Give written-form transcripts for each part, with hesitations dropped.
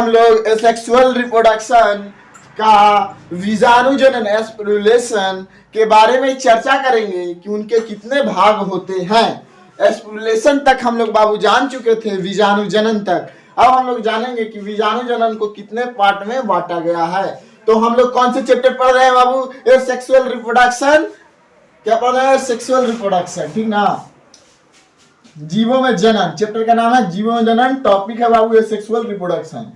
हम लोग sexual reproduction का बीजाणुजनन एस्पुलेशन के बारे में चर्चा करेंगे कि उनके कितने भाग होते हैं। एस्पुलेशन तक हम लोग बाबू जान चुके थे, बीजाणुजनन तक। अब हम लोग जानेंगे कि बीजाणुजनन को कितने पार्ट में बांटा गया है। तो हम लोग कौन से चैप्टर पढ़ रहे हैं बाबू? ये सेक्सुअल रिप्रोडक्शन। क्या पढ़ रहे हैं? सेक्सुअल रिप्रोडक्शन, ठीक ना। जीवों में जनन, चैप्टर का नाम है जीवों में जनन। टॉपिक है बाबू ये सेक्सुअल रिप्रोडक्शन।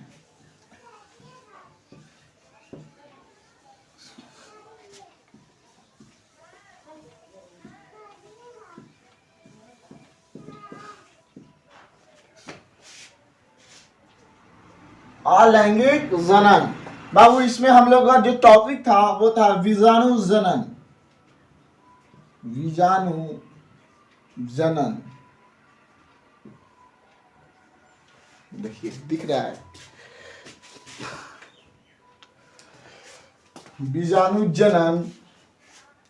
अलैंगिक जनन बाबू, इसमें हम लोग का जो टॉपिक था वो था बीजाणु जनन। बीजाणु जनन, देखिए दिख रहा है बीजाणु जनन।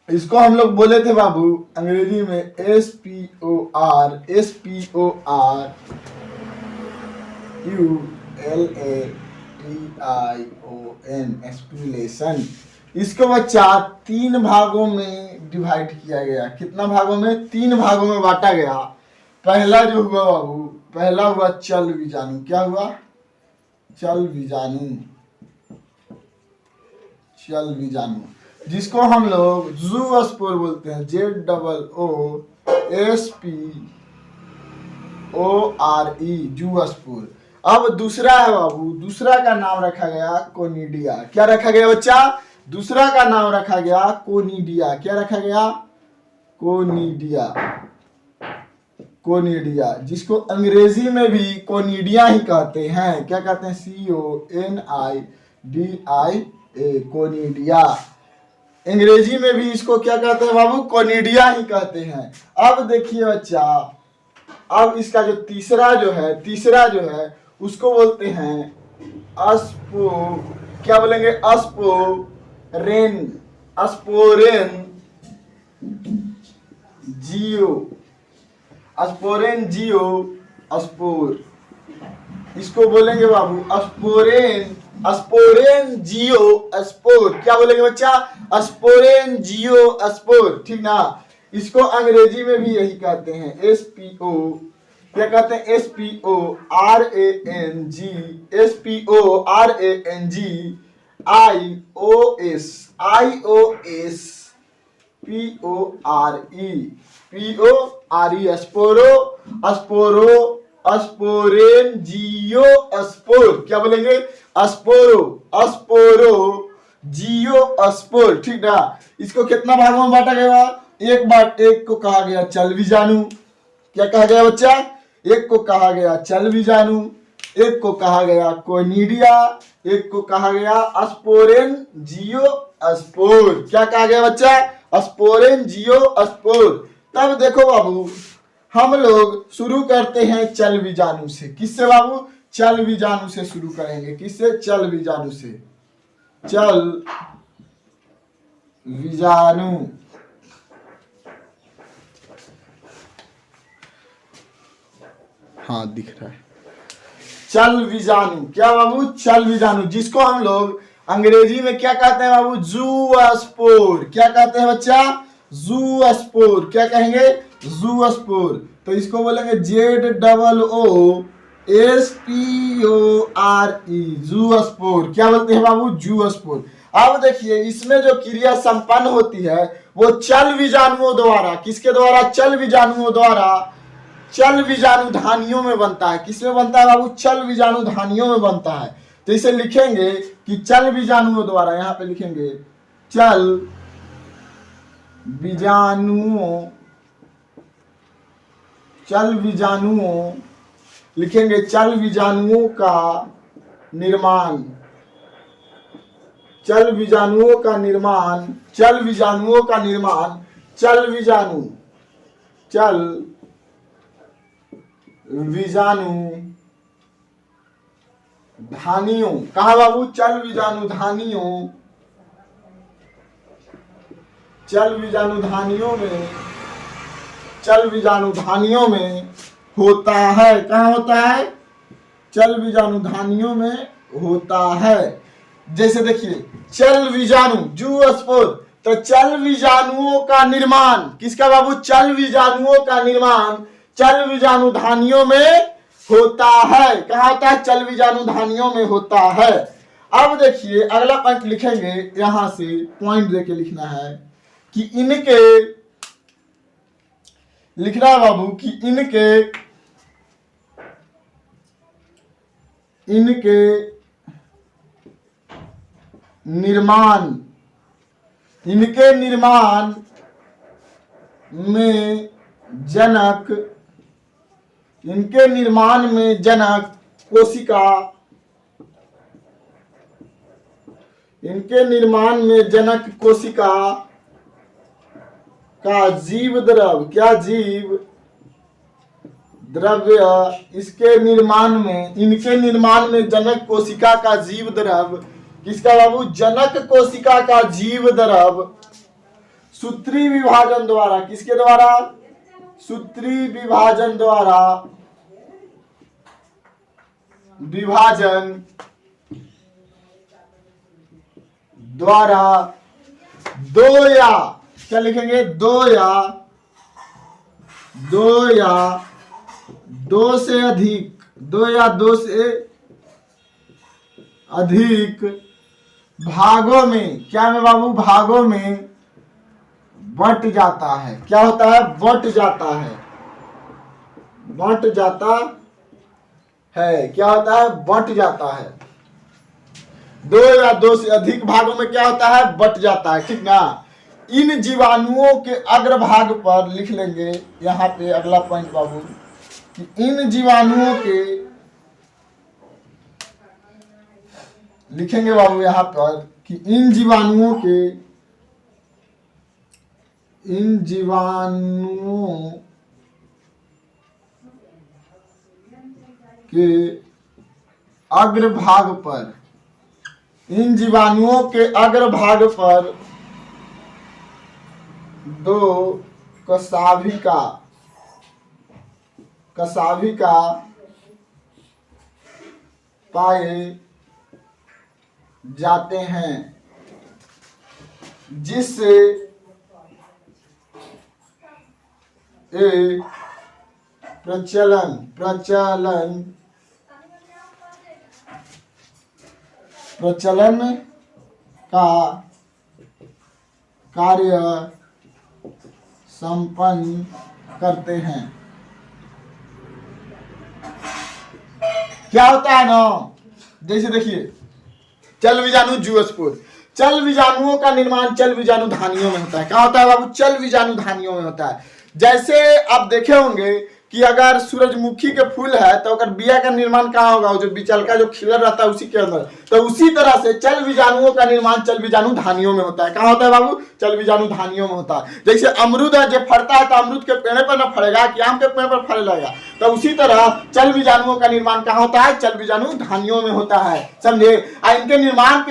इसको हम लोग बोले थे बाबू अंग्रेजी में SPOR, एस्पुलेशन। इसको बच्चा 3 भागों में डिवाइड किया गया। कितना भागों में? 3 भागों में बांटा गया। पहला जो हुआ बाबू, पहला हुआ चल बीजाणु। क्या हुआ? चल बीजाणु। चल बीजाणु जिसको हम लोग ज़ूस्पोर बोलते हैं, ZOOSPORE, ज़ूस्पोर। अब दूसरा है बाबू, दूसरा का नाम रखा गया कोनिडिया। क्या रखा गया बच्चा? दूसरा का नाम रखा गया कोनिडिया। क्या रखा गया? कोनिडिया। कोनिडिया जिसको अंग्रेजी में भी कोनिडिया ही कहते हैं। क्या कहते हैं? CONIDIA, conidia. अंग्रेजी में भी इसको क्या कहते हैं बाबू? कोनिडिया ही कहते हैं। अब देखिए बच्चा, अब इसका जो तीसरा जो है उसको बोलते हैं क्या बोलेंगे? स्पोरेंजियो। इसको बोलेंगे बाबू स्पोर। क्या बोलेंगे बच्चा? स्पोर, ठीक ना। इसको अंग्रेजी में भी यही कहते हैं, SPO। क्या कहते हैं? SPORANGIOSPORE, sporangiospore. क्या बोलेंगे? जियोस्पोर, ठीक ना। इसको कितना भागों में बांटा गया? एक को कहा गया चल बीजाणु। क्या कहा गया बच्चा? एक को कहा गया चल बीजाणु, एक को कहा गया कोनिडिया, एक को कहा गया स्पोरेंजियोस्पोर। क्या कहा गया बच्चा? स्पोरेंजियोस्पोर। तब देखो बाबू, हम लोग शुरू करते हैं चल बीजाणु से। किससे बाबू? चल बीजाणु से शुरू करेंगे। किससे? चल बीजाणु से। चल बीजाणु, हाँ दिख रहा है। चल बीजाणु क्या बाबू? चल बीजाणु जिसको हम लोग अंग्रेजी में क्या कहते हैं बाबू? ज़ूस्पोर। क्या कहते हैं बच्चा? ज़ूस्पोर। क्या कहेंगे? ज़ूस्पोर। तो इसको बोलेंगे ZOOSPORE, ज़ूस्पोर। क्या बोलते हैं बाबू? ज़ूस्पोर। अब देखिए, इसमें जो क्रिया संपन्न होती है वो चल बीजाणुओं द्वारा। किसके द्वारा? चल बीजाणुओं द्वारा। चल बीजाणु धानियों में बनता है। किसमें बनता है बाबू? चल बीजाणु धानियों में बनता है। तो इसे लिखेंगे कि चल बीजाणुओं द्वारा। यहां पे लिखेंगे चल बीजाणुओं, चल बीजाणुओं, लिखेंगे चल बीजाणुओं का निर्माण। चल बीजाणुओं का निर्माण, चल बीजाणुओं का निर्माण, चल बीजाणु, चल बीजाणु धानियों। कहा बाबू? चल बीजाणु धानियों। चल बीजाणु धानियों में, चल बीजाणु धानियों में होता है। कहाँ होता है? चल बीजाणु धानियों में होता है। जैसे देखिए चल बीजाणु जूस्पोर, तो चल बीजाणुओं का निर्माण किसका बाबू, चल बीजाणुओं का निर्माण चल बीजाणु धानियों में होता है। कहा होता है, चल बीजाणु धानियों में होता है। अब देखिए अगला पॉइंट लिखेंगे, यहां से पॉइंट देके लिखना है कि इनके, लिखना है बाबू कि इनके निर्माण में जनक, इनके निर्माण में जनक कोशिका, इनके निर्माण में जनक कोशिका का जीव द्रव, क्या जीव द्रव्य, इसके निर्माण में, इनके निर्माण में जनक कोशिका का जीव द्रव, किसका बाबू, जनक कोशिका का जीव द्रव सूत्री विभाजन द्वारा, किसके द्वारा, सूत्री विभाजन द्वारा, विभाजन द्वारा दो या, क्या लिखेंगे, दो से अधिक, दो या दो से अधिक भागों में, क्या में बाबू, भागों में बंट जाता है। क्या होता है, बंट जाता है, बंट जाता है, क्या होता है, बंट जाता है। दो या दो से अधिक भागों में क्या होता है, बंट जाता है, ठीक ना। इन जीवाणुओं के अग्रभाग पर लिख लेंगे यहाँ पे अगला पॉइंट बाबू कि इन जीवाणुओं के, लिखेंगे बाबू यहाँ पर कि इन जीवाणुओं के अग्रभाग पर, इन जीवाणुओं के अग्रभाग पर दो कशाभिका पाए जाते हैं, जिससे प्रचलन का कार्य संपन्न करते हैं। क्या होता है ना, जैसे देखिए चल बीजाणु जूस्पोर, चल बीजाणुओं का निर्माण चल बीजाणु धानियों में होता है। क्या होता है बाबू, चल बीजाणु धानियों में होता है। जैसे आप देखे होंगे कि अगर सूरजमुखी के फूल है तो अगर बिया का निर्माण कहाँ होगा, जो बिचल का जो खिलर रहता है उसी के अंदर, तो उसी तरह से चल बीजाणुओं का निर्माण चल बीजाणु धानियों में होता है। कहाँ होता है बाबू, चल बीजाणु धानियों में होता है। जैसे अमरूद है, जब फड़ता है तो अमरूद के पेड़ पर न फड़ेगा कि आम के पेड़ पर फल लगेगा, तो उसी तरह चल बीजाणुओं का निर्माण कहाँ होता है, चल बीजाणु धानियों में होता है, समझे। इनके निर्माण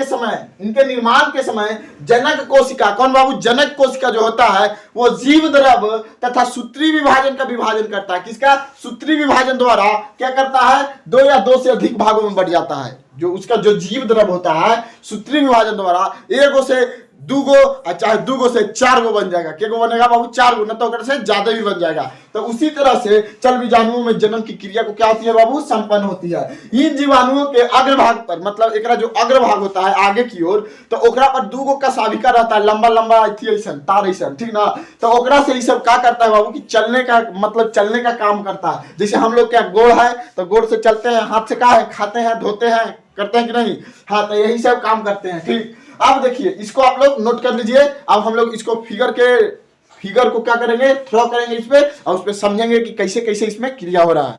के समय जनक कोशिका, कौन बाबू, जनक कोशिका जो होता है वो जीव द्रव तथा सूत्री विभाजन का विभाजन करता है। किसका, सूत्री विभाजन द्वारा क्या करता है, दो या दो से अधिक भागों में बढ़ जाता है। जो उसका जो जीव द्रव होता है सूत्री विभाजन द्वारा एगो से दूगो, चाहे दूगो से चार गो बन जाएगा। क्या बनेगा बाबू, चार गो, न तो से ज्यादा भी बन जाएगा। तो उसी तरह से चल बीजाणुओं में जन्म की क्रिया को क्या होती है बाबू, संपन्न होती है। इन जीवाणुओं के अग्रभाग पर, मतलब एकरा जो अग्रभाग होता है आगे की ओर, तो ओकरा पर दूगो कशाभिका रहता है, लंबा लंबा तार ऐसा, ठीक ना। तो ओकरा से ये सब क्या करता है बाबू कि चलने का, मतलब चलने का काम करता है। जैसे हम लोग क्या गोड़ है तो गोड़ से चलते हैं, हाथ से क्या है, खाते हैं, धोते हैं, करते हैं कि नहीं, हाँ, तो यही सब काम करते हैं, ठीक। अब देखिए इसको आप लोग नोट कर लीजिए। अब हम लोग इसको फिगर को क्या करेंगे, थ्रो करेंगे इस पे, और उस पे समझेंगे कि कैसे कैसे इसमें क्रिया हो रहा है।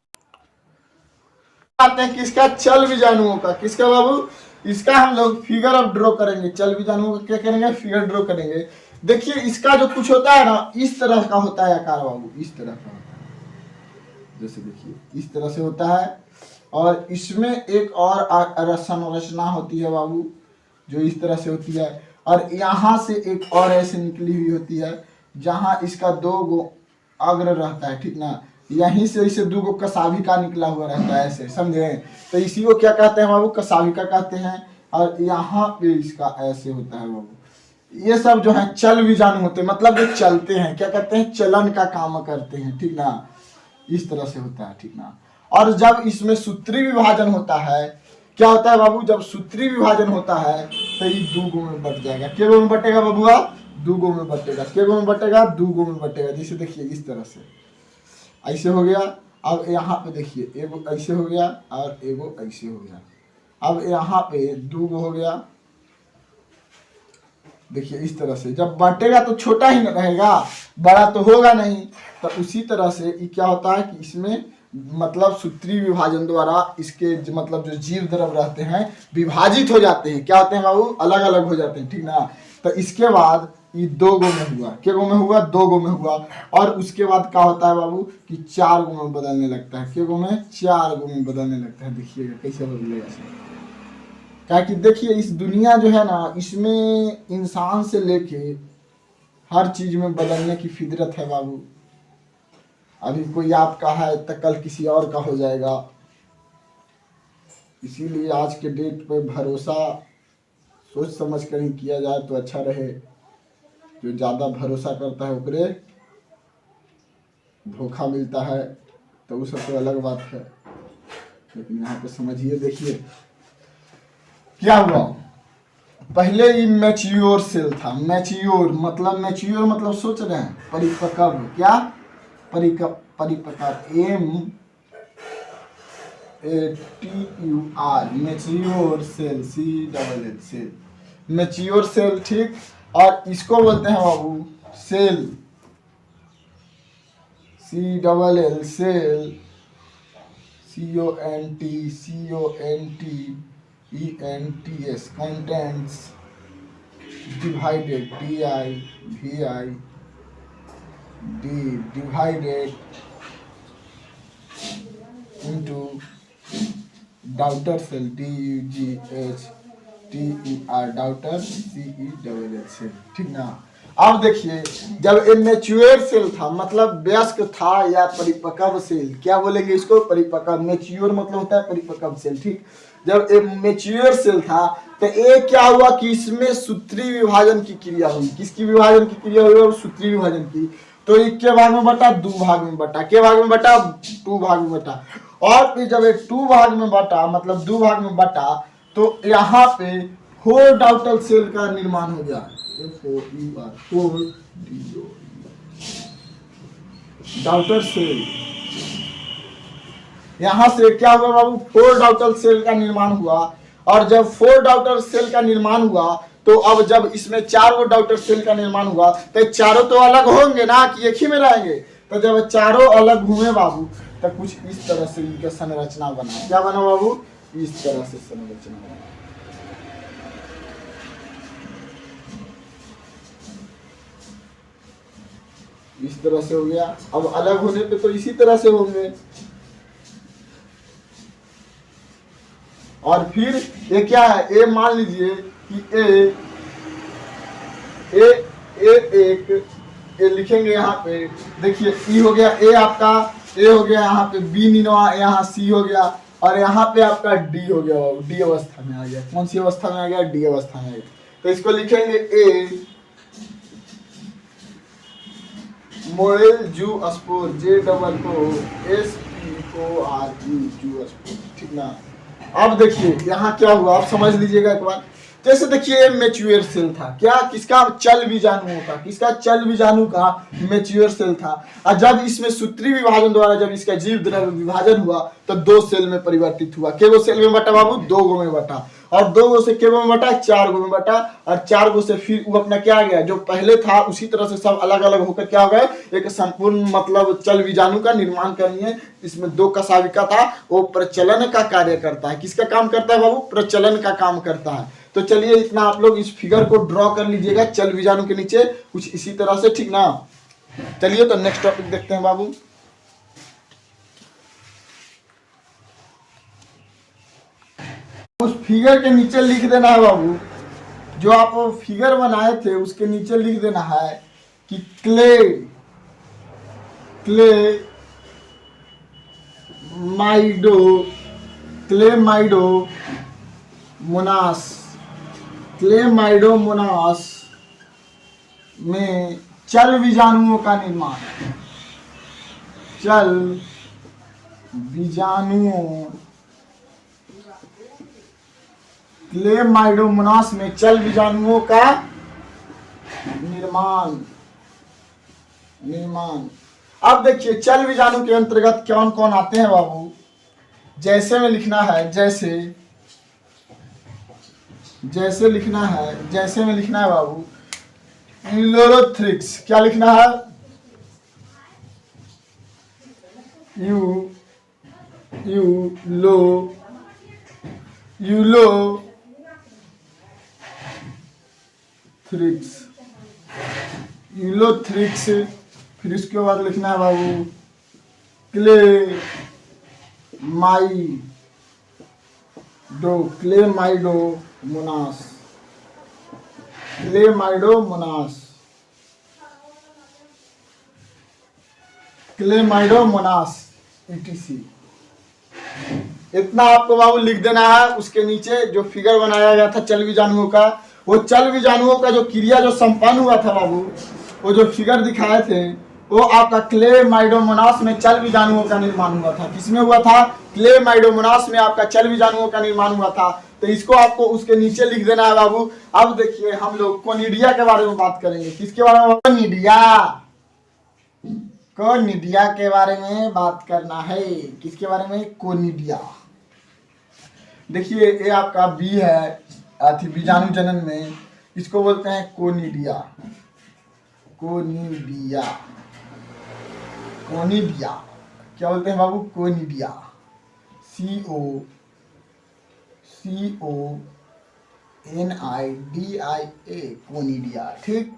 आते हैं किसका, चल बीजाणुओं का, किसका बाबू, इसका हम लोग फिगर ऑफ ड्रॉ करेंगे। चल बीजाणुओं का क्या करेंगे, फिगर ड्रॉ करेंगे। देखिए इसका जो कुछ होता है ना, इस तरह का होता है आकार बाबू, इस तरह का होता है। जैसे देखिए इस तरह से होता है, और इसमें एक और संरचना होती है बाबू जो इस तरह से होती है, और यहाँ से एक और ऐसे निकली हुई होती है जहाँ इसका दो गो अग्र रहता है, ठीक ना। यहीं से इसे दो गो कसाविका निकला हुआ रहता है, ऐसे समझे। तो इसी को क्या कहते हैं बाबू, कसाविका कहते हैं। और यहाँ पे इसका ऐसे होता है बाबू। ये सब जो है चल बीजाणु होते हैं, मतलब जो चलते हैं, क्या कहते हैं, चलन का काम करते हैं, ठीक ना। इस तरह से होता है, ठीक ना। और जब इसमें सूत्री विभाजन होता है, क्या होता है बाबू, जब सूत्री विभाजन होता है तो ये दो गो में बट जाएगा। क्या गो में बटेगा बाबूआ, दो गो में बटेगा। क्या गो में बटेगा, दो गो में बटेगा। जैसे देखिए इस तरह से ऐसे हो गया। अब यहाँ पे देखिए एगो ऐसे हो गया और एगो ऐसे हो गया। अब यहाँ पे दो गो हो गया, देखिए इस तरह से। जब बांटेगा तो छोटा ही न रहेगा, बड़ा तो होगा नहीं। तो उसी तरह से ये क्या होता है कि इसमें मतलब सूत्री विभाजन द्वारा इसके मतलब जो जीव द्रव रहते हैं विभाजित हो जाते हैं। क्या होते हैं बाबू, अलग अलग हो जाते हैं, ठीक ना। तो इसके बाद ये दो गो में हुआ, क्या गो में हुआ, दो गो में हुआ। और उसके बाद क्या होता है बाबू कि चार गो में बदलने लगता है। क्या गो में, चार गो में बदलने लगता है। देखिएगा कैसे बदलेगा। क्या कि देखिए इस दुनिया जो है ना, इसमें इंसान से लेके हर चीज में बदलने की फितरत है बाबू। अभी कोई आपका है तो कल किसी और का हो जाएगा। इसीलिए आज के डेट पे भरोसा सोच समझ कर ही किया जाए तो अच्छा रहे। जो ज़्यादा भरोसा करता है ओकरे धोखा मिलता है, तो वो सब तो अलग बात है। लेकिन यहाँ पे समझिए, देखिए क्या हुआ। पहले ये मैच्योर सेल था। मैच्योर मतलब सोच रहे हैं परिपक्व, क्या परिपक्व, MATUR, mature cell, CLL cell, mature cell, ठीक। और इसको बोलते हैं बाबू cell, CLL cell, CONTENTS, contents divided, divided into daughter cell, DUGHTER, daughter CELL cell, ठीक ना। अब देखिए जब मैच्योर सेल था मतलब वयस्क था या परिपक्व सेल, क्या बोलेंगे इसको, परिपक्व। मैच्योर मतलब होता है परिपक्व सेल, ठीक। जब मैच्योर सेल था तो ये क्या हुआ कि इसमें सूत्री विभाजन की क्रिया हुई। किसकी विभाजन की क्रिया हुई, और सूत्री विभाजन की। तो एक के भाग में बटा, दो भाग में बटा, के भाग में बटा, टू भाग में बटा। और फिर जब एक टू भाग में बटा मतलब दो भाग में बटा, तो यहाँ पे फोर डॉटर सेल का निर्माण हो गया। डॉटर सेल, यहां से क्या हुआ बाबू, फोर डॉटर सेल का निर्माण हुआ। और जब फोर डॉटर सेल का निर्माण हुआ तो अब जब इसमें चार गो डॉटर सेल का निर्माण हुआ तो चारों तो अलग होंगे ना कि एक ही में रहेंगे। तो जब चारों अलग हुए बाबू तो कुछ इस तरह से इनका संरचना बना। क्या बना बाबू, इस तरह से संरचना बना। इस तरह से हो गया। अब अलग होने पे तो इसी तरह से होंगे। और फिर ये क्या है, ए मान लीजिए कि ए लिखेंगे यहाँ पे। देखिए ई हो गया, ए आपका ए हो गया, यहाँ पे बी निनवा, यहाँ सी हो गया, और यहाँ पे आपका डी हो गया। डी अवस्था में आ गया। कौन सी अवस्था में आ गया, डी अवस्था में आ गया। तो इसको लिखेंगे ए मोएल जू स्पोर, JOOSPORE, जू स्पोर, ठीक ना। अब देखिए यहाँ क्या हुआ, आप समझ लीजिएगा एक बार। जैसे देखिए मैच्योर सेल था, क्या किसका, चल बीजाणुओं का, किसका, चल बीजाणु का मैच्योर सेल था। और जब इसमें सूत्री विभाजन द्वारा जब इसका जीव द्रव्य विभाजन हुआ तो दो सेल में परिवर्तित हुआ। के गो सेल में बटा बाबू, दो गो में बटा। और दो गो से के गो में बटा, चार गो में बटा। और चार गो से फिर वो अपना क्या आ गया, जो पहले था उसी तरह से सब अलग अलग होकर क्या हो गए, एक संपूर्ण मतलब चल बीजाणु का निर्माण करेंगे। इसमें दो कसाविका था, वो प्रचलन का कार्य करता है। किसका काम करता है बाबू, प्रचलन का काम करता है। तो चलिए इतना आप लोग इस फिगर को ड्रॉ कर लीजिएगा चल बीजाणु के नीचे कुछ इसी तरह से, ठीक ना। चलिए तो नेक्स्ट टॉपिक देखते हैं बाबू। उस फिगर के नीचे लिख देना है बाबू, जो आप फिगर बनाए थे उसके नीचे लिख देना है कि क्ले माइडो क्लेमाइडोमोनास क्लेमाइडोमोनास में चल बीजाणुओं का निर्माण, चल बीजाणुओं क्लेमाइडोमोनास में चल बीजाणुओं का निर्माण। अब देखिए चल बीजाणु के अंतर्गत कौन कौन आते हैं बाबू। जैसे में लिखना है, जैसे में लिखना है बाबू यूलोथ्रिक्स। क्या लिखना है? यूलोथ्रिक्स। फिर इसके बाद लिखना है बाबू क्लेमाइडोमोनास ETC। इतना आपको बाबू लिख देना है। उसके नीचे जो फिगर बनाया गया था चल बीजाणुओं का, वो चल बीजाणुओं का जो क्रिया जो संपन्न हुआ था बाबू, वो जो फिगर दिखाए थे वो आपका क्लेमाइडोमोनास में चल बीजाणुओं का निर्माण हुआ था। किसमें हुआ था? क्लेमाइडोमोनास में आपका चल बीजाणुओं का निर्माण हुआ था। तो इसको आपको उसके नीचे लिख देना है बाबू। अब देखिए हम लोग कोनिडिया के बारे में बात करेंगे। किसके बारे में? कोनिडिया के बारे में बात करना है। किसके बारे में? कोनिडिया। देखिए ये आपका बी है बीजाणु जनन में, इसको बोलते हैं कोनिडिया। क्या बोलते हैं बाबू? कोनिडिया। CONIDIA conidia. ठीक,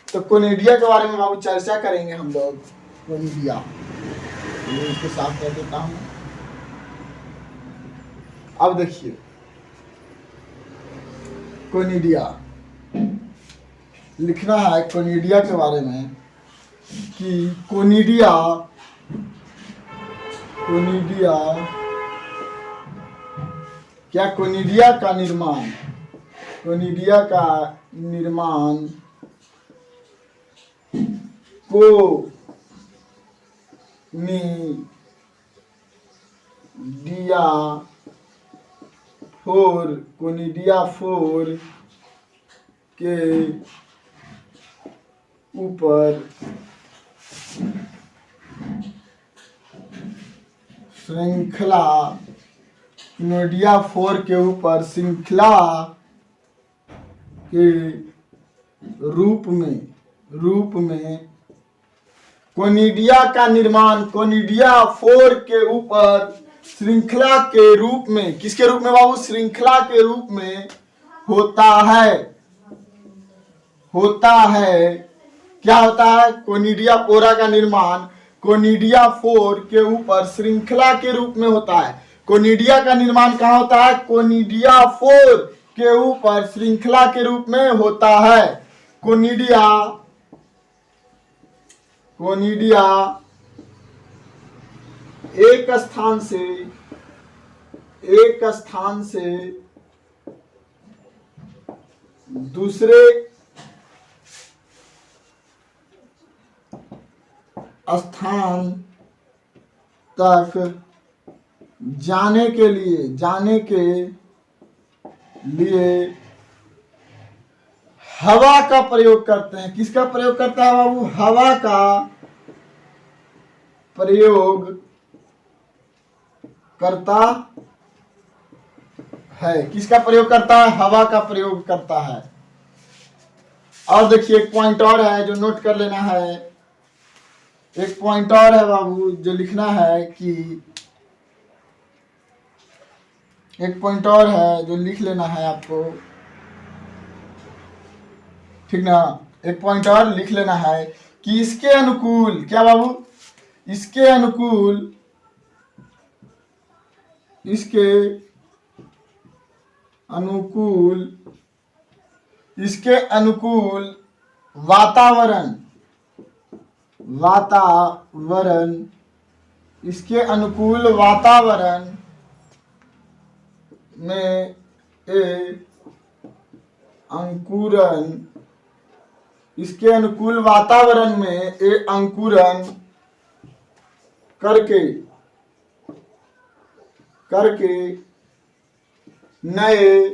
तो कोनिडिया के बारे में बाबू चर्चा करेंगे हम लोग। कोनिडिया ये इसको साफ कर देता हूं। अब देखिए कोनिडिया लिखना है कोनिडिया के बारे में कि कोनिडिया क्या कोनिडिया का निर्माण कोनिडिया 4 के ऊपर श्रृंखला कोनिडिया 4 के ऊपर श्रृंखला के रूप में कोनिडिया का निर्माण कोनिडिया 4 के ऊपर श्रृंखला के रूप में, किसके रूप में बाबू? श्रृंखला के रूप में होता है। क्या होता है? कोनिडिया पोरा का निर्माण कोनिडिया 4 के ऊपर श्रृंखला के रूप में होता है। कोनिडिया का निर्माण कहाँ होता है? कोनिडिया 4 के ऊपर श्रृंखला के रूप में होता है। कोनिडिया एक स्थान से दूसरे स्थान तक जाने के लिए हवा का प्रयोग करते हैं। किसका प्रयोग करता है बाबू? हवा का प्रयोग करता है। किसका प्रयोग करता है? हवा का प्रयोग करता है। और देखिए एक पॉइंट और है जो नोट कर लेना है। एक पॉइंट और है बाबू जो लिखना है कि एक पॉइंट और है जो लिख लेना है आपको, ठीक ना? एक पॉइंट और लिख लेना है कि इसके अनुकूल, क्या बाबू? इसके अनुकूल वातावरण इसके अनुकूल वातावरण में अंकुरन इसके अनुकूल वातावरण में अंकुरन करके नए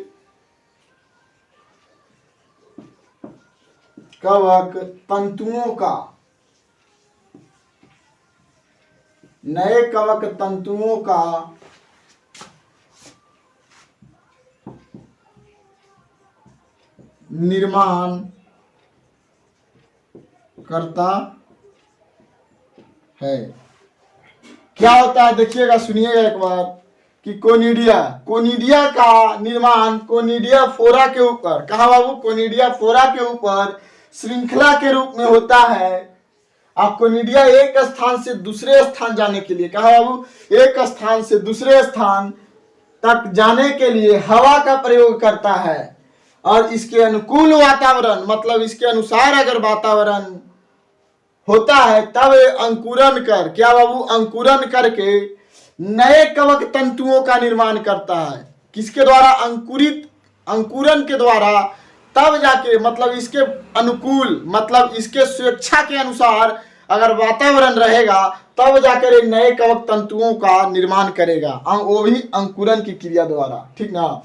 कवक तंतुओं का निर्माण करता है। क्या होता है देखिएगा, सुनिएगा एक बार कि कोनिडिया का निर्माण कोनिडिया फोरा के ऊपर, कहा बाबू, कोनिडिया फोरा के ऊपर श्रृंखला के रूप में होता है। अब कोनिडिया एक स्थान से दूसरे स्थान जाने के लिए, कहा बाबू, एक स्थान से दूसरे स्थान तक जाने के लिए हवा का प्रयोग करता है, और इसके अनुकूल वातावरण मतलब इसके अनुसार अगर वातावरण होता है तब अंकुरन कर, क्या बाबू, अंकुरन करके नए कवक तंतुओं का निर्माण करता है। किसके द्वारा? अंकुरन के द्वारा। तब जाके मतलब इसके अनुकूल मतलब इसके स्वेच्छा के अनुसार अगर वातावरण रहेगा तब जाकर ये नए कवक तंतुओं का निर्माण करेगा, वो भी अंकुरन की क्रिया द्वारा। ठीक ना।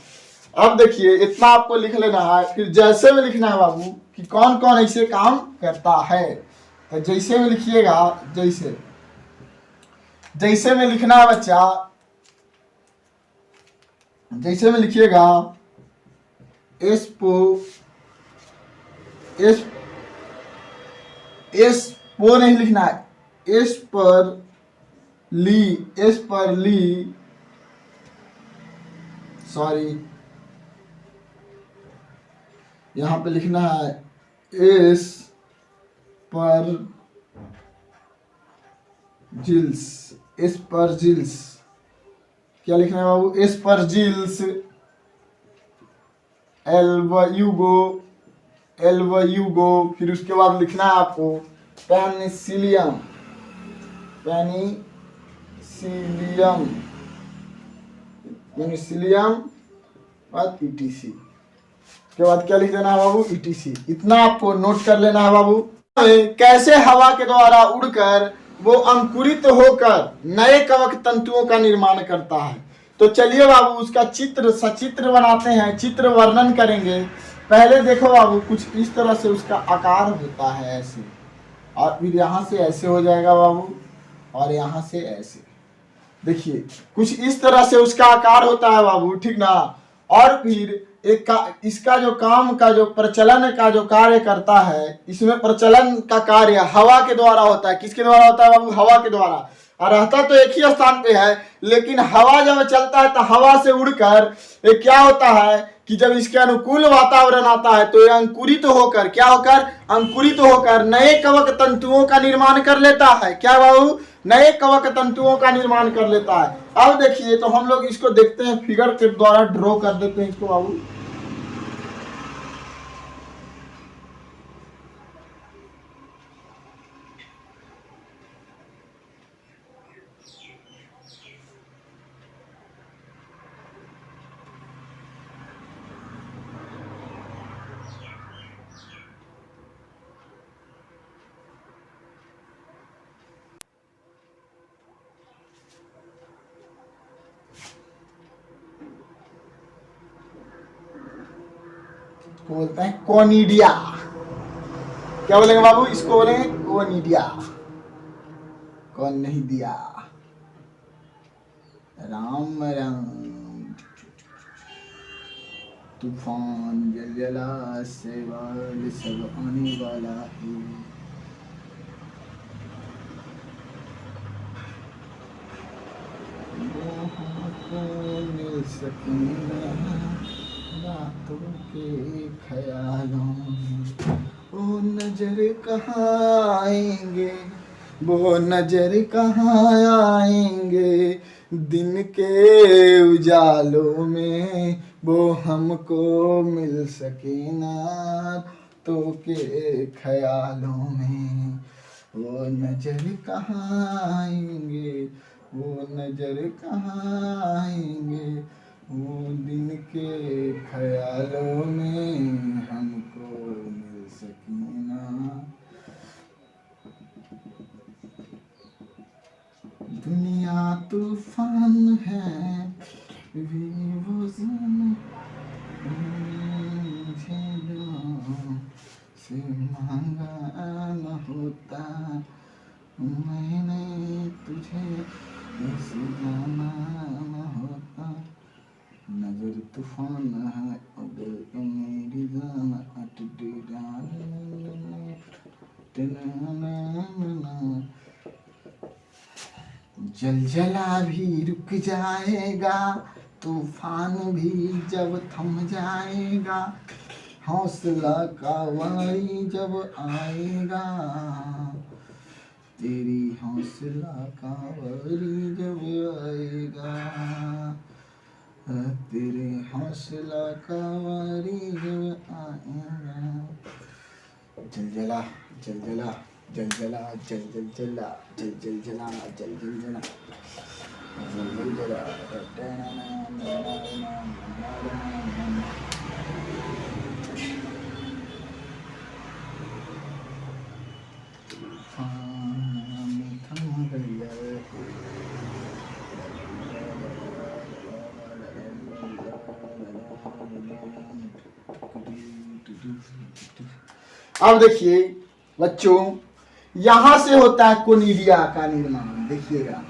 अब देखिए इतना आपको लिख लेना है, फिर जैसे में लिखना है बाबू कि कौन कौन ऐसे काम करता है। तो जैसे में लिखिएगा, जैसे में लिखना है बच्चा, जैसे में लिखिएगा एस्पो नहीं लिखना है, एस पर ली सॉरी, यहां पे लिखना है एस पर जिल्स। क्या लिखना है बाबू? एस पर जिल्स एल्वयुगो। फिर उसके बाद लिखना है आपको पेनिसिलियम और ईटीसी के बाद क्या लिख देना है बाबू? ईटीसी। इतना आपको नोट कर लेना है बाबू। कैसे हवा के द्वारा उड़कर वो अंकुरित होकर नए कवक तंतुओं का निर्माण करता है। तो चलिए बाबू उसका सचित्र बनाते हैं, चित्र वर्णन करेंगे। पहले देखो बाबू, कुछ इस तरह से उसका आकार होता है ऐसे, और फिर यहाँ से ऐसे हो जाएगा बाबू, और यहाँ से ऐसे। देखिए कुछ इस तरह से उसका आकार होता है बाबू, ठीक ना। और फिर इसका जो काम का जो प्रचलन का जो कार्य करता है, इसमें प्रचलन का कार्य हवा के द्वारा होता है। किसके द्वारा होता है बाबू? हवा के द्वारा। और रहता तो एक ही स्थान पे है, लेकिन हवा जब चलता है तो हवा से उड़कर ये क्या होता है कि जब इसके अनुकूल वातावरण आता है तो ये अंकुरित होकर नए कवक तंतुओं का निर्माण कर लेता है। क्या बाबू? नए कवक तंतुओं का निर्माण कर लेता है। अब देखिए, तो हम लोग इसको देखते हैं, फिगर के द्वारा ड्रॉ कर देते हैं इसको बाबू। बोलते हैं कोनिडिया। क्या बोलेंगे बाबू? इसको बोलेंगे कोनिडिया। कौन नहीं दिया? राम राम। तूफान जलजला सैलाब सब आने वाला है। मिल सकीना रातों के ख्यालों में, वो नजर कहाँ आएंगे, वो नजर कहाँ आएंगे, दिन के उजालों में वो हमको मिल सके ना तो के ख्यालों में, वो नजर कहाँ आएंगे, वो नजर कहाँ आएंगे, वो दिन के ख्यालों में हमको मिल सकीना। दुनिया तूफान है, भी वो मुझे से मांगा न होता, मैंने तुझे ऐसे जाना न होता। नजर तूफान है, अगर मेरी जान जलजला भी रुक जाएगा, तूफान भी जब थम जाएगा, हौसला का वारी जब आएगा, तेरी हौसला का वारी जब आएगा, तेरे हौसला का वारी जब आएगा। जलजला जलजला जलजला जल जल जला जल जल जला जल जल जला जल जल जला। थम गया अब देखिए बच्चों, यहां से होता है कोनिडिया का निर्माण। देखिएगा,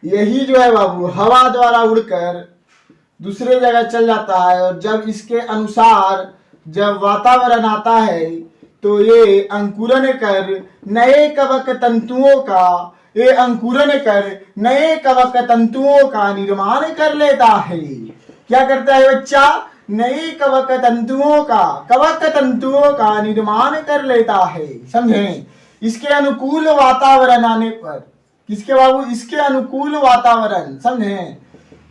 यही जो है बाबू हवा द्वारा उड़कर दूसरे जगह चल जाता है, और जब इसके अनुसार जब वातावरण आता है तो ये अंकुरन कर नए कवक तंतुओं का निर्माण कर लेता है। क्या करता है बच्चा? नए कवक तंतुओं का निर्माण कर लेता है। समझे? इसके अनुकूल वातावरण आने पर, किसके बाबू? इसके अनुकूल वातावरण। समझे?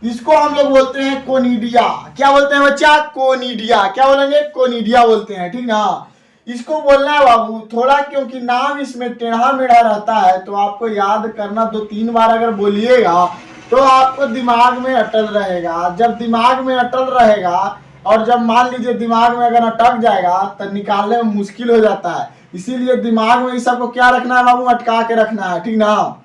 इसको हम लोग बोलते हैं कोनिडिया। क्या बोलते हैं बच्चा? कोनिडिया। क्या बोलेंगे? कोनिडिया बोलते हैं। ठीक ना? इसको बोलना है बाबू थोड़ा, क्योंकि नाम इसमें टेढ़ा मेढ़ा रहता है, तो आपको याद करना 2-3 बार अगर बोलिएगा तो आपको दिमाग में अटल रहेगा। जब दिमाग में अटल रहेगा, और जब मान लीजिए दिमाग में अगर अटक जाएगा तो निकालने में मुश्किल हो जाता है। इसीलिए दिमाग में इस सबको क्या रखना है बाबू? अटका के रखना है। ठीक ना?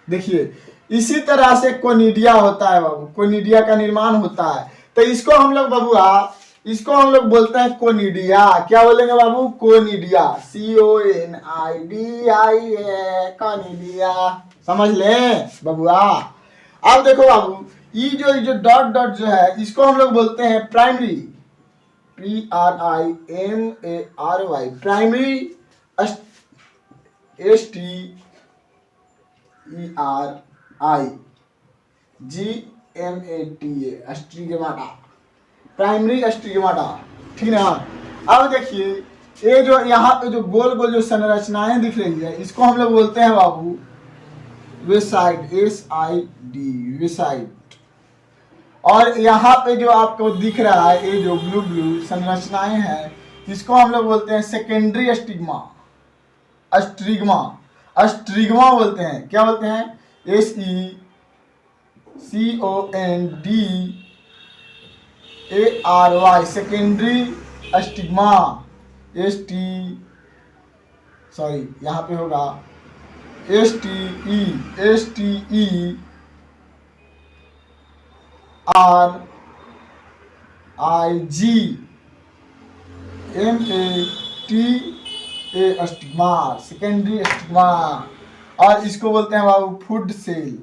देखिए, इसी तरह से कोनिडिया होता है बाबू, कोनिडिया का निर्माण होता है। तो इसको हम लोग बबुआ, इसको हम लोग बोलते हैं कोनिडिया। क्या बोलेंगे बाबू? कोनिडिया। CONIDIA, conidia. समझ ले बबुआ। अब देखो बाबू, ये जो डॉट डॉट जो है, इसको हम लोग बोलते हैं primary. PRIMARY, primary. STERIGMATA, sterigmata, primary sterigmata. ठीक ना? अब देखिए, ये जो यहाँ पे जो गोल गोल जो संरचनाएं दिख रही है, इसको हम लोग बोलते हैं बाबू वेसाइड। SID, वेसाइड। और यहाँ पे जो आपको दिख रहा है, ये जो ब्लू ब्लू संरचनाएं हैं, इसको हम लोग बोलते हैं सेकेंडरी स्टिग्मा, स्ट्रिग्मा बोलते हैं। क्या बोलते हैं? SECONDARY, secondary stigma. यहाँ पे होगा STERIGMA, स्टिग्मा, सेकेंडरी स्टिग्मा। और इसको बोलते हैं बाबू food cell.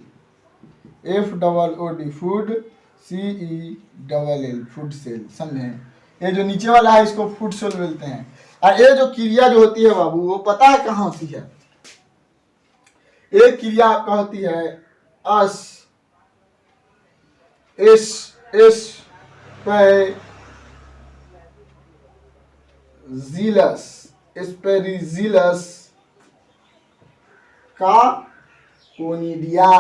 FOOD, food, CELL, food cell. समझे? ये जो नीचे वाला है इसको फूड सेल बोलते हैं। और ये जो क्रिया जो होती है बाबू, वो पता है कहाँ होती है? एक क्रिया आपका होती है एस्पेरिजिलस का कोनिडिया।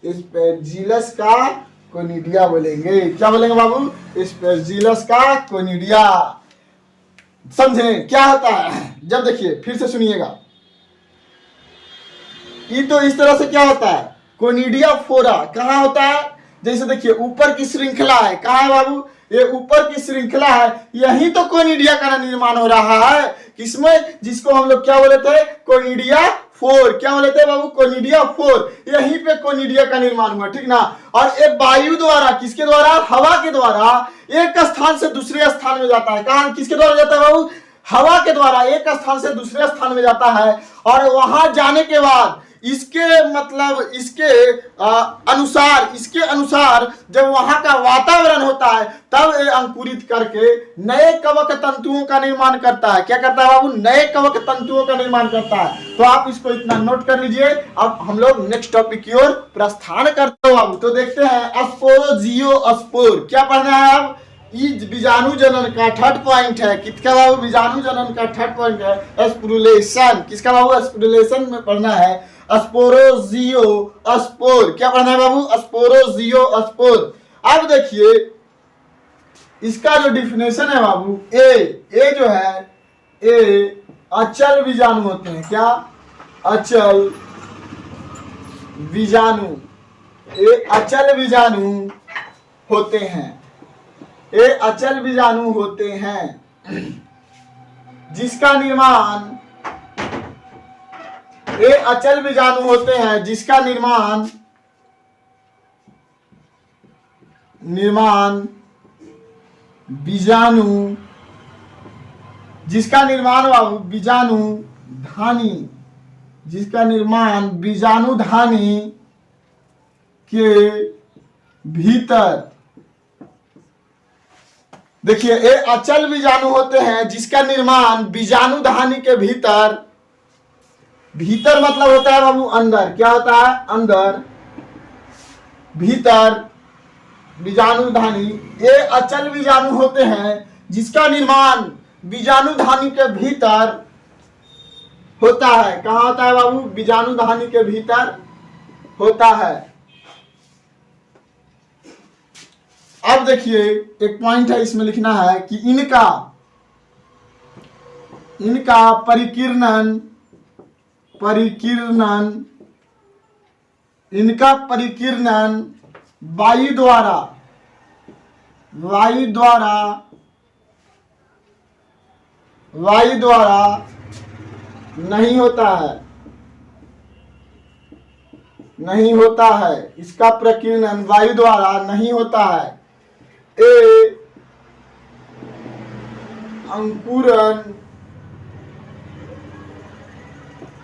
एस्पेरिजिलस का कोनिडिया बोलेंगे। क्या बोलेंगे बाबू? एस्पेरिजिलस का कोनिडिया। समझे क्या होता है? जब देखिए फिर से सुनिएगा, ये तो इस तरह से क्या होता है, कोनिडिया फोरा कहाँ होता है? जैसे देखिए ऊपर की श्रृंखला है, कहाँ है बाबू? ये ऊपर की श्रृंखला है, यही तो कोनिडिया का निर्माण हो रहा है। किसमें? जिसको हम लोग क्या बोले थे? Conidia four. क्या बोले थे बाबू? Conidia four. यहीं पे कोनिडिया का निर्माण हुआ, ठीक ना। और ये वायु द्वारा, किसके द्वारा? हवा के द्वारा एक स्थान से दूसरे स्थान में जाता है। कहाँ, किसके द्वारा जाता है बाबू? हवा के द्वारा एक स्थान से दूसरे स्थान में जाता है। और वहां जाने के बाद इसके मतलब इसके अनुसार जब वहां का वातावरण होता है तब ये अंकुरित करके नए कवक तंतुओं का निर्माण करता है। क्या करता है बाबू? नए कवक तंतुओं का निर्माण करता है। तो आप इसको इतना नोट कर लीजिए। अब हम लोग नेक्स्ट टॉपिक की ओर प्रस्थान करते हैं बाबू। तो देखते हैं स्पोरोजियोस्पोर। क्या पढ़ना है आप? बीजाणु जनन का थर्ड पॉइंट है। किसका बाबू? बीजाणु जनन का थर्ड पॉइंट है स्पुरुलेशन। किसका बाबू? स्पुरुलेशन में पढ़ना है स्पोरोजियोस्पोर। क्या पढ़ना है बाबू? स्पोरोजियोस्पोर। अब देखिए इसका जो डिफिनेशन है बाबू, ए जो है, ए अचल बीजाणु होते हैं। क्या? अचल बीजाणु। ए अचल बीजाणु होते हैं। ये अचल बीजाणु होते हैं जिसका निर्माण, ये अचल बीजाणु होते हैं जिसका निर्माण बीजाणु, जिसका निर्माण बाबू बीजाणु धानी, जिसका निर्माण बीजाणु धानी के भीतर। देखिए ये अचल बीजाणु होते हैं जिसका निर्माण बीजाणु धानी के भीतर। भीतर मतलब होता है बाबू अंदर। क्या होता है? अंदर, भीतर बीजाणु धानी। ये अचल बीजाणु होते हैं जिसका निर्माण बीजाणु धानी के भीतर होता है। कहाँ होता है बाबू? बीजाणु धानी के भीतर होता है। अब देखिए एक पॉइंट है, इसमें लिखना है कि इनका परिकीर्णन वायु द्वारा नहीं होता है। इसका प्रकीर्णन वायु द्वारा नहीं होता है। अंकुरन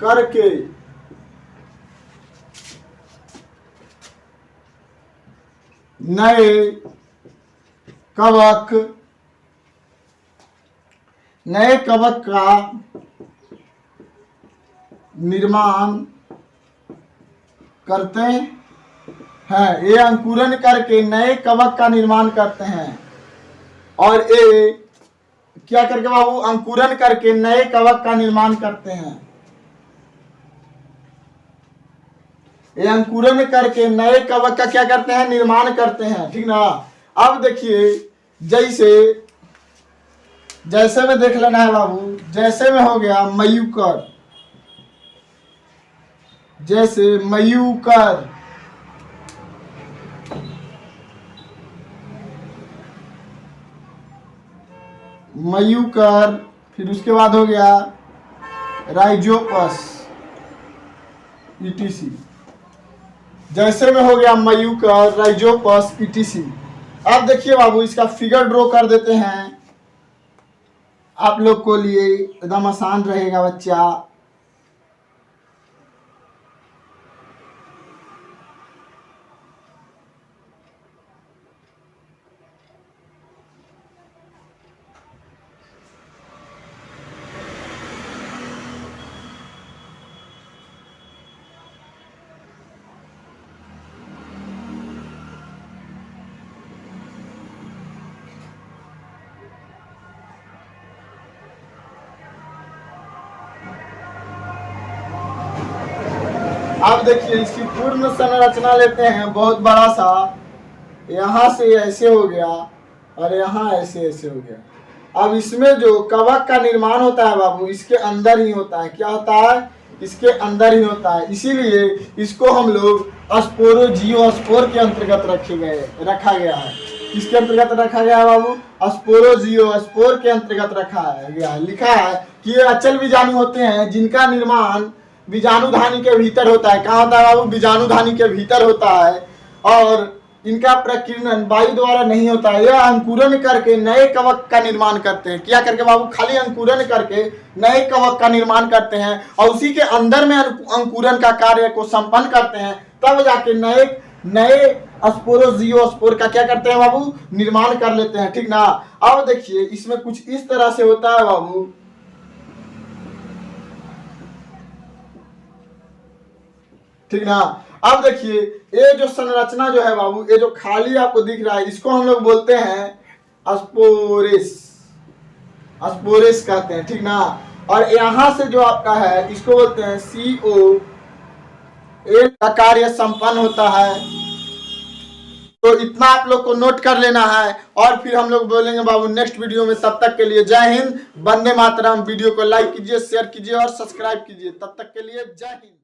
करके नए कवक का निर्माण करते हैं। ये अंकुरन करके नए कवक का निर्माण करते हैं। और ये क्या करके बाबू? अंकुरन करके नए कवक का निर्माण करते हैं। ये अंकुरन करके नए कवक का क्या करते हैं? निर्माण करते हैं, ठीक ना। अब देखिए जैसे में देख लेना है बाबू। जैसे में हो गया मयूकर, जैसे मयूकर, फिर उसके बाद हो गया राइजोपस ईटीसी। जैसे में हो गया मयूकर, राइजोपस ईटीसी। अब देखिए बाबू इसका फिगर ड्रॉ कर देते हैं आप लोग को लिए, एकदम आसान रहेगा बच्चा। आप देखिए इसकी पूर्ण संरचना लेते हैं, बहुत बड़ा सा। यहाँ से ऐसे हो गया और यहाँ ऐसे हो गया। अब इसमें जो कवक का निर्माण होता है बाबू, इसके अंदर ही होता है। क्या होता है? इसके अंदर ही होता है। इसीलिए इसको हम लोग स्पोरोजियोस्पोर के अंतर्गत रखा गया है। किसके अंतर्गत रखा गया है बाबू? स्पोरोजियोस्पोर के अंतर्गत रखा गया है। लिखा है कि ये अचल बीजाणु होते हैं जिनका निर्माण बीजाणुधानी के भीतर होता है। कहाँ होता है बाबू? बीजाणुधानी के भीतर होता है। और इनका प्रकीर्णन वायु द्वारा नहीं होता है। यह अंकुरन करके नए कवक का निर्माण करते हैं। क्या करके बाबू? खाली अंकुरन करके नए कवक का निर्माण करते हैं और उसी के अंदर में अंकुरन का कार्य को संपन्न करते हैं, तब जाके नए स्पोरोजियोस्पोर का क्या करते हैं बाबू? निर्माण कर लेते हैं। ठीक ना? अब देखिए इसमें कुछ इस तरह से होता है बाबू। ठीक ना? अब देखिए ये जो संरचना जो है बाबू, ये जो खाली आपको दिख रहा है, इसको हम लोग बोलते हैं स्पोरेस कहते हैं। ठीक ना? और यहां से जो आपका है इसको बोलते हैं CO का कार्य संपन्न होता है। तो इतना आप लोग को नोट कर लेना है और फिर हम लोग बोलेंगे बाबू नेक्स्ट वीडियो में। तब तक के लिए जय हिंद, वंदे मातरम। वीडियो को लाइक कीजिए, शेयर कीजिए और सब्सक्राइब कीजिए। तब तक के लिए जय हिंद।